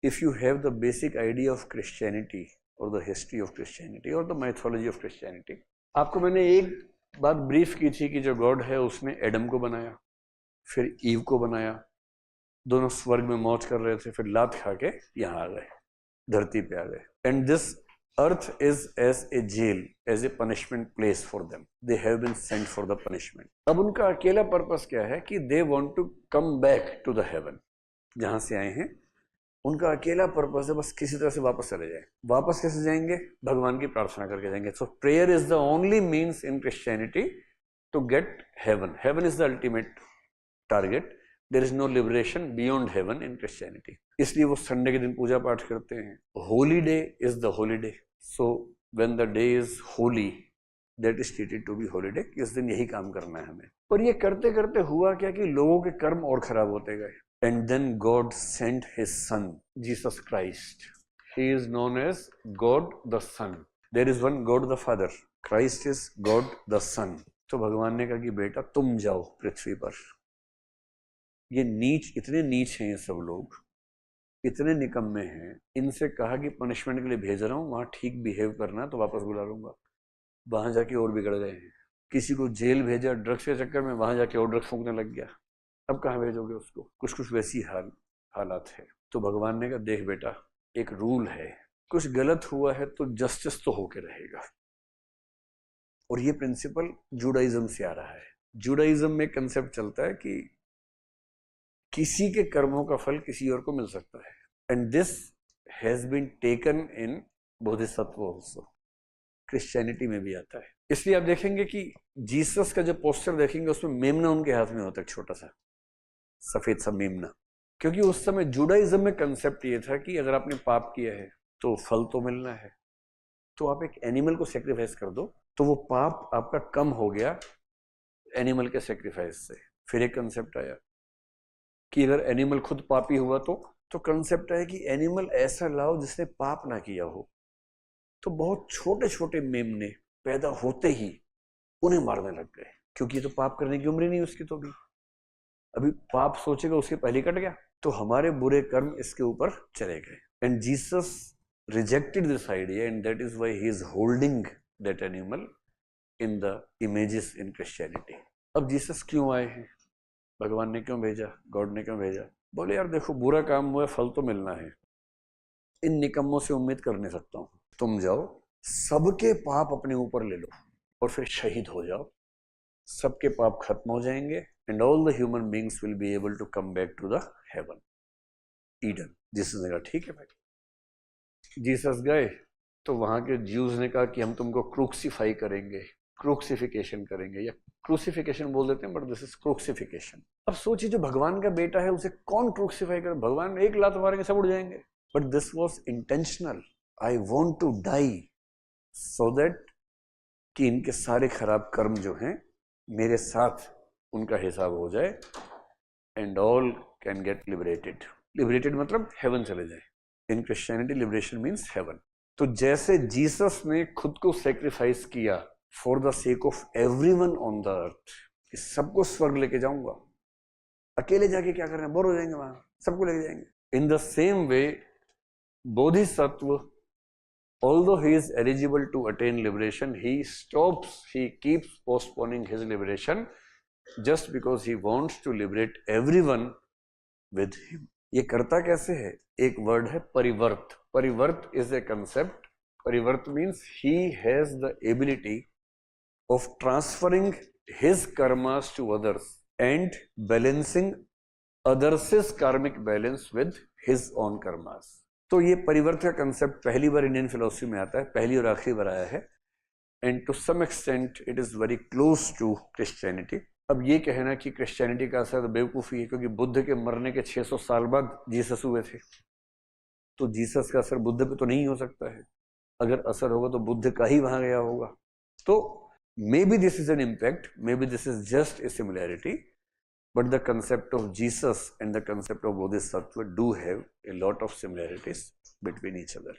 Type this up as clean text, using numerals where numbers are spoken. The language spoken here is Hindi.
if you have the basic idea of Christianity or the history of Christianity or the mythology of Christianity, आपको मैंने एक बात ब्रीफ की थी कि जो गॉड है उसने एडम को बनाया, फिर ईव को बनाया, दोनों स्वर्ग में मौज कर रहे थे, फिर लात खा के यहाँ आ गए, धरती पे आ गए. And this earth is as a jail, as a punishment place for them. They have been sent for the punishment. अब उनका अकेला पर्पस क्या है कि they want to come back to the heaven. जहां से आए हैं उनका अकेला पर्पस है बस किसी तरह से वापस चले जाए. वापस कैसे जाएंगे? भगवान की प्रार्थना करके जाएंगे. So prayer is the only means in Christianity to get heaven. Heaven is the ultimate target. There is no liberation beyond heaven in Christianity. इसलिए वो संडे के दिन पूजा पाठ करते हैं. Holy day is the holiday. So when the day is holy that is treated to be holiday. इस दिन यही काम करना है हमें. पर ये करते करते हुआ क्या कि लोगों के कर्म और खराब होते गए. And then God sent his son Jesus Christ. He is known as God the son. There is one God the father. Christ is God the son. तो भगवान ने कहा कि बेटा तुम जाओ पृथ्वी पर. ये नीच, इतने नीच हैं ये सब लोग, इतने निकम्मे हैं. इनसे कहा कि पनिशमेंट के लिए भेज रहा हूँ, वहाँ ठीक बिहेव करना तो वापस बुला लूंगा. वहाँ जाके और बिगड़ गए हैं. किसी को जेल भेजा ड्रग्स के चक्कर में, वहाँ जाके और ड्रग्स फूंकने लग गया. अब कहाँ भेजोगे उसको? कुछ कुछ वैसी हालात है. तो भगवान ने कहा देख बेटा, एक रूल है, कुछ गलत हुआ है तो जस्टिस तो होके रहेगा. और ये प्रिंसिपल जुडाइज्म से आ रहा है. जुडाइज्म में कंसेप्ट चलता है कि किसी के कर्मों का फल किसी और को मिल सकता है. And this has been taken in Bodhisattva also. Christianity में भी आता है. इसलिए आप देखेंगे कि जीसस का जो पोस्टर देखेंगे उसमें मेमना उनके हाथ में होता है, छोटा सा सफेद सा मेमना. क्योंकि उस समय जुडाइज्म में कंसेप्ट ये था कि अगर आपने पाप किया है तो फल तो मिलना है, तो आप एक एनिमल को सेक्रीफाइस कर दो तो वो पाप आपका कम हो गया एनिमल के सेक्रीफाइस से. फिर एक कंसेप्ट आया कि अगर एनिमल खुद पापी हुआ तो कंसेप्ट है कि एनिमल ऐसा लाओ जिसने पाप ना किया हो. तो बहुत छोटे छोटे मेमने पैदा होते ही उन्हें मारने लग गए, क्योंकि ये तो पाप करने की उम्र ही नहीं उसकी. तो भी अभी पाप सोचेगा उसके पहले कट गया. तो हमारे बुरे कर्म इसके ऊपर चले गए. And Jesus rejected this idea and that is why he is holding that animal in the images in Christianity. अब जीसस क्यों आए हैं? भगवान ने क्यों भेजा? गॉड ने क्यों भेजा? बोले यार देखो, बुरा काम हुआ, फल तो मिलना है. इन निकम्मों से उम्मीद कर नहीं सकता हूं. तुम जाओ, सबके पाप अपने ऊपर ले लो और फिर शहीद हो जाओ. सबके पाप खत्म हो जाएंगे and all the human beings will be able to come back to the heaven, Eden. Jesus ने कहा ठीक है भाई. जीसस गए तो वहां के ज्यूज ने कहा कि हम तुमको क्रूसिफाई करेंगे, क्रूसिफिकेशन करेंगे, या क्रूसिफिकेशन बोल देते हैं बट दिस इज क्रूसिफिकेशन. अब सोचिए जो भगवान का बेटा है उसे कौन क्रूसिफाई करे? भगवान एक लात मारेंगे सब उड़ जाएंगे. But this was intentional. I want to die so that कि इनके सारे खराब कर्म जो हैं मेरे साथ उनका हिसाब हो जाए and all can get liberated. Liberated मतलब हेवन चले जाए. In Christianity liberation means heaven. तो जैसे जीसस ने खुद को सेक्रीफाइस किया for the sake of everyone on the earth, कि सबको स्वर्ग लेके जाऊंगा, अकेले जाके क्या करना है, बोर हो जाएंगे, वहां सबको लेके जाएंगे. In the same way Bodhisattva, although he is eligible to attain liberation, he keeps postponing his liberation just because he wants to liberate everyone with him. ये करता कैसे है? एक वर्ड है परिवर्त. परिवर्त इज ए कंसेप्ट. परिवर्त means he has the ability of transferring his karmas to others and balancing others' karmic balance with his own karmas. तो ये परिवर्तन का कंसेप्ट पहली बार इंडियन फिलोसफी में आता है, पहली और आखिरी बार आया है. And to some extent it is very close to Christianity. अब ये कहना कि क्रिश्चियनिटी का असर बेवकूफ़ी है, क्योंकि बुद्ध के मरने के 600 साल बाद जीसस हुए थे. तो जीसस का असर बुद्ध पे तो नहीं हो सकता है. अगर असर होगा तो बुद्ध का ही वहां गया होगा. तो may be this is an impact, may be this is just A similarity, but the concept of Jesus and the concept of Bodhisattva do have a lot of similarities between each other.